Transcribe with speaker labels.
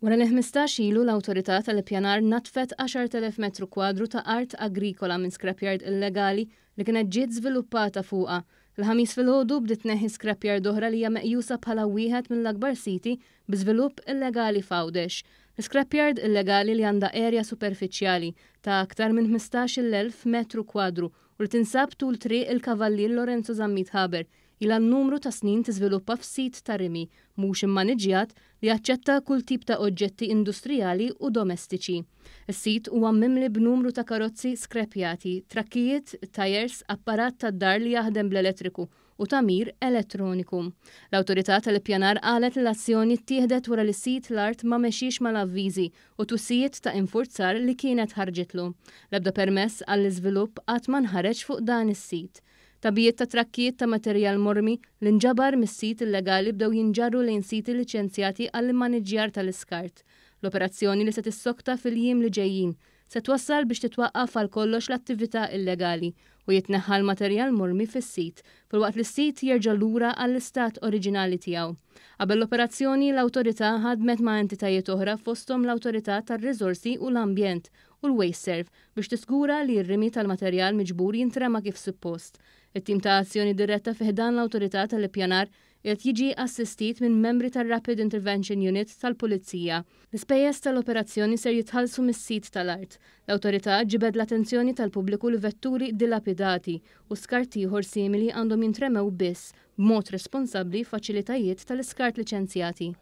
Speaker 1: Wara li 15 ilu l-awtorità tal-ippjanar natfet 10,000 metru kwadru ta' art agrikola minn scrapyard illegali li kienet ġiet żviluppata fuqha. Il-ħamis filgħodu bdiet tneħħi scrapyard oħra li hija meqjusa bħala wieħed mill-akbar siti bi żvilupp illegali f'Għawdex. L-scrapyard illegali li għandha erja superfiċjali ta' aktar minn 15,000 metru kwadru u li tinsab tul triq il-Kavallier Lorenzo Zammit Haber ilha n-numru ta' snin tiżviluppa f'sit ta' rimi mhux immaniġġjat li jaċċetta kull tip ta' oġġetti industrijali u domestiċi. Is-sit huwa mimli b'numru ta' karozzi skrepjati, trakkijiet, tajers, apparat tad-dar li jaħdem bl-elettriku u tamir elettroniku. L-awtorità tal-ippjanar qalet li l-azzjoni ttieħdet wara li sit l-art ma mexiex mal-avviżi u tussijiet ta' infurzar li kienet ħarġitlu. L-ebda permess għall-iżvilupp qatt ma nħareġ fuq dan is-sit. Tabijiet ta' trakkijiet ta' materjal mormi li nġabar mis-sit illegali bdew jinġarru lejn siti liċenzjati għall-immaniġġjar tal-iskart. L-operazzjoni li se tissokta fil-jiem li ġejjin se twassal biex titwaqqaf għal kollox l-attività illegali u jitneħħa l-materjal mormi fis-sit filwaqt li s-sit jerġa' lura għall-istat oriġinali tiegħu. Qabel l-operazzjoni l-awtorità ħadmet ma' entitajiet oħra fosthom l-Awtorità tar-Riżorsi u l-Ambjent u l-Waste Serve biex tiżgura li r-rimi tal-materjal miġbur jintrema kif suppost. It-tim ta' azzjoni diretta fiħdan l-awtorità tal-ippjanar qed jiġi assistit minn membri tar-Rapid Intervention Unit tal-Pulizija. L-ispejjeż tal-operazzjoni ser jitħallsu mis-sit tal-art. L-awtorità ġibed l-attenzjoni tal-pubbliku li vetturi dilapidati u skart ieħor simili għandhom jintremew biss b'mod responsabbli f'faċilitajiet tal-iskart liċenzjati.